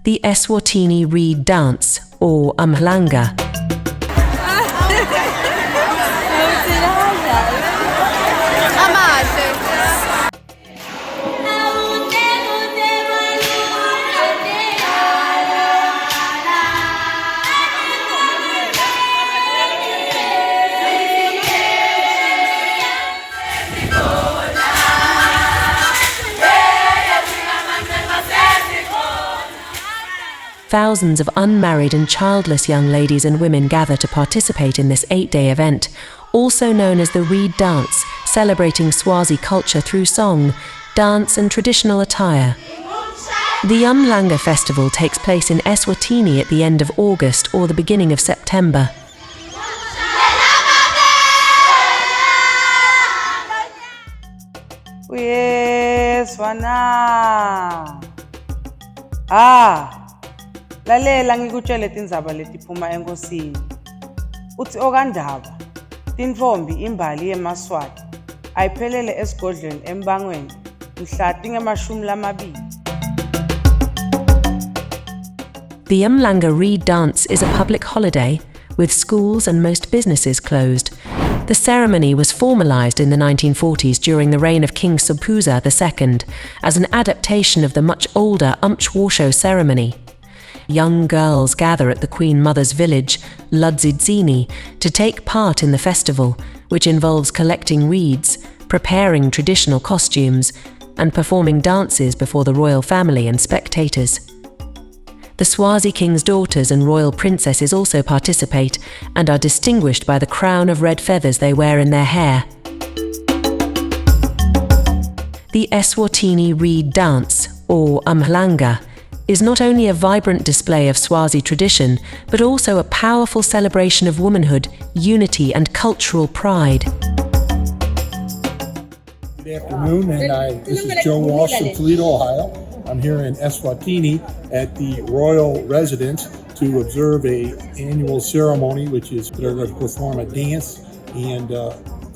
the eSwatini reed dance, or Umhlanga. Thousands of unmarried and childless young ladies and women gather to participate in this 8-day event, also known as the reed dance, celebrating Swazi culture through song, dance and traditional attire. The Umhlanga festival takes place in eSwatini at the end of August or the beginning of September. Lalela ngikutshele tindzaba letiphuma enkosini. Uthi okandaba, tintfombi imbali yemaswati ayiphelele esigodlweni embangweni mhla tingemashumi lamabili. The Umhlanga reed dance is a public holiday, with schools and most businesses closed. The ceremony was formalized in the 1940s during the reign of King Sobhuza II as an adaptation of the much older Umhlanga ceremony. Young girls gather at the Queen Mother's village, eSwatini, to take part in the festival, which involves collecting reeds, preparing traditional costumes, and performing dances before the royal family and spectators. The Swazi king's daughters and royal princesses also participate and are distinguished by the crown of red feathers they wear in their hair. The eSwatini reed dance, or Umhlanga, is not only a vibrant display of Swazi tradition, but also a powerful celebration of womanhood, unity and cultural pride. Good afternoon, and this is Joe Walsh from Toledo, Ohio. I'm here in eSwatini at the royal residence to observe an annual ceremony, which is they're going to perform a dance and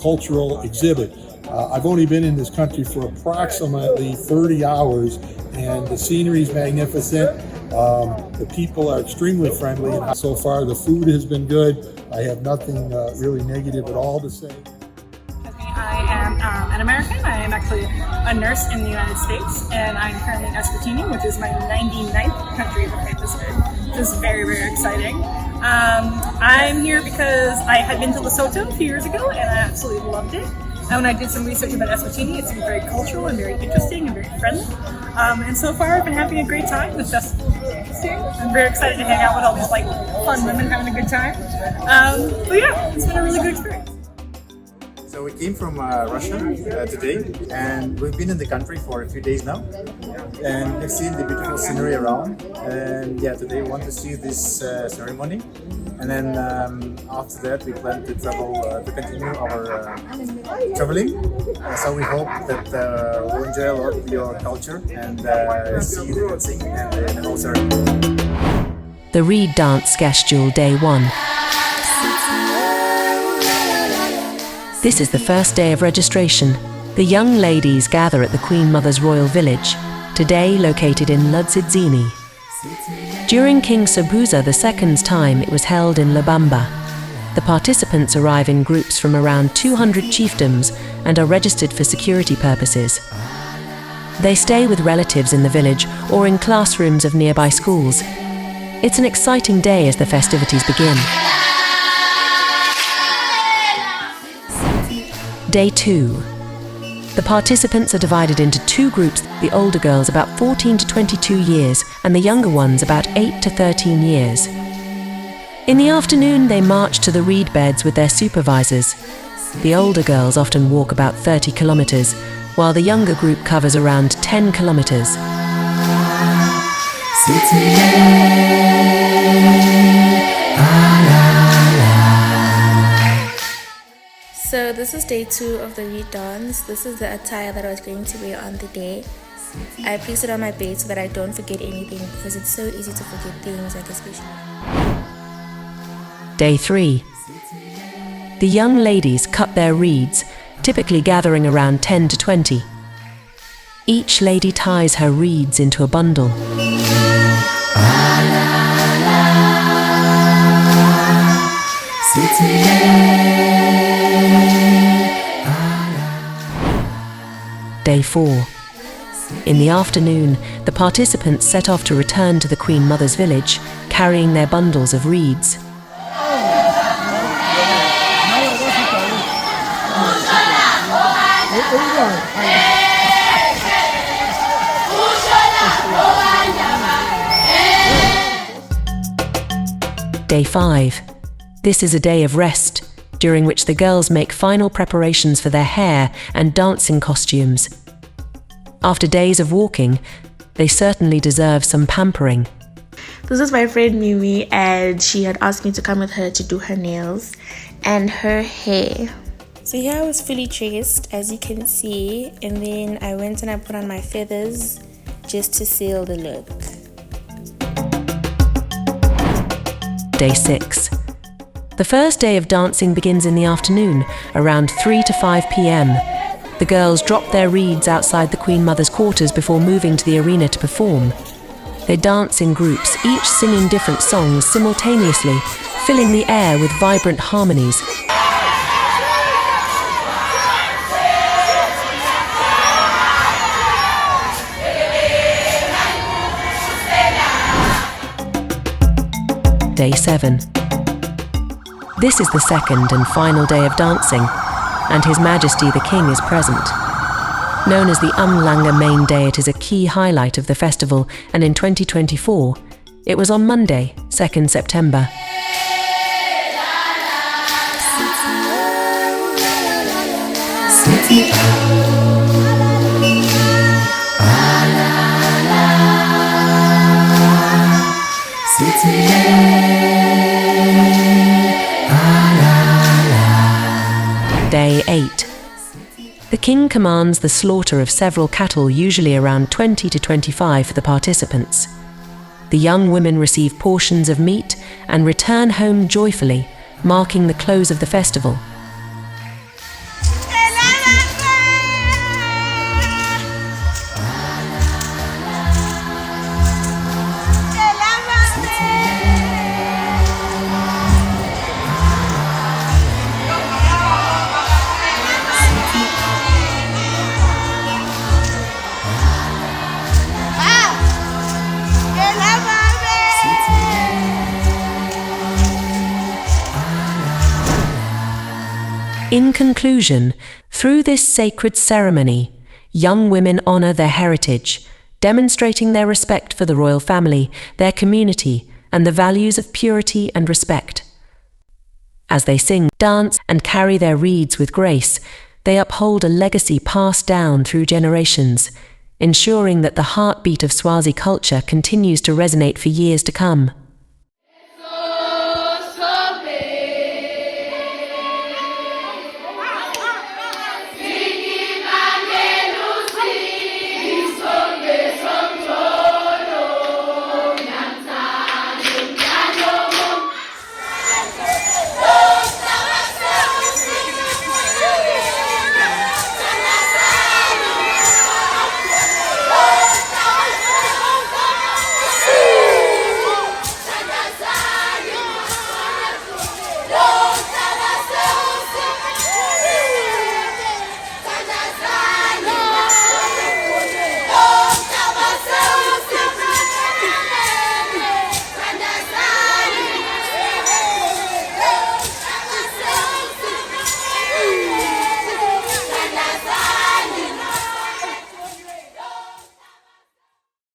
cultural exhibit. I've only been in this country for approximately 30 hours, and the scenery is magnificent. The people are extremely friendly, and so far the food has been good. I have nothing really negative at all to say. I am an American. I am actually a nurse in the United States, and I'm currently in eSwatini, which is my 99th country that I visited. This is very, very exciting. I'm here because I had been to Lesotho a few years ago, and I absolutely loved it. And when I did some research about eSwatini, it seemed very cultural and very interesting and very friendly. And so far, I've been having a great time. The festival is really interesting. I'm very excited to hang out with all these fun women having a good time. But yeah, it's been a really good experience. So we came from Russia today, and we've been in the country for a few days now, and we've seen the beautiful scenery around. And yeah, today we want to see this ceremony, and then after that we plan to travel to continue our traveling. So we hope that we'll enjoy a lot of your culture and see the dancing and the whole ceremony. The reed dance schedule, day 1. This is the first day of registration. The young ladies gather at the Queen Mother's royal village, today located in eSwatini. During King Sobhuza II's time, it was held in Lubamba. The participants arrive in groups from around 200 chiefdoms and are registered for security purposes. They stay with relatives in the village or in classrooms of nearby schools. It's an exciting day as the festivities begin. Day 2. The participants are divided into 2 groups, the older girls about 14 to 22 years and the younger ones about 8 to 13 years. In the afternoon, they march to the reed beds with their supervisors. The older girls often walk about 30 kilometers, while the younger group covers around 10 kilometers. So this is day 2 of the reed dance. This is the attire that I was going to wear on the day. I placed it on my bed so that I don't forget anything, because it's so easy to forget things, like especially. Day 3. The young ladies cut their reeds, typically gathering around 10 to 20. Each lady ties her reeds into a bundle. Day 4. In the afternoon, the participants set off to return to the Queen Mother's village, carrying their bundles of reeds. Day 5. This is a day of rest, during which the girls make final preparations for their hair and dancing costumes. After days of walking, they certainly deserve some pampering. This is my friend Mimi, and she had asked me to come with her to do her nails and her hair. So here I was fully dressed, as you can see, and then I went and I put on my feathers just to seal the look. Day 6. The first day of dancing begins in the afternoon, around 3 to 5 p.m. The girls drop their reeds outside the Queen Mother's quarters before moving to the arena to perform. They dance in groups, each singing different songs simultaneously, filling the air with vibrant harmonies. Day 7. This is the second and final day of dancing, and His Majesty the King is present. Known as the Umhlanga main day, it is a key highlight of the festival, and in 2024, it was on Monday, 2nd September. Day 8. The king commands the slaughter of several cattle, usually around 20 to 25 for the participants. The young women receive portions of meat and return home joyfully, marking the close of the festival. In conclusion, through this sacred ceremony, young women honor their heritage, demonstrating their respect for the royal family, their community, and the values of purity and respect. As they sing, dance, and carry their reeds with grace, they uphold a legacy passed down through generations, ensuring that the heartbeat of Swazi culture continues to resonate for years to come.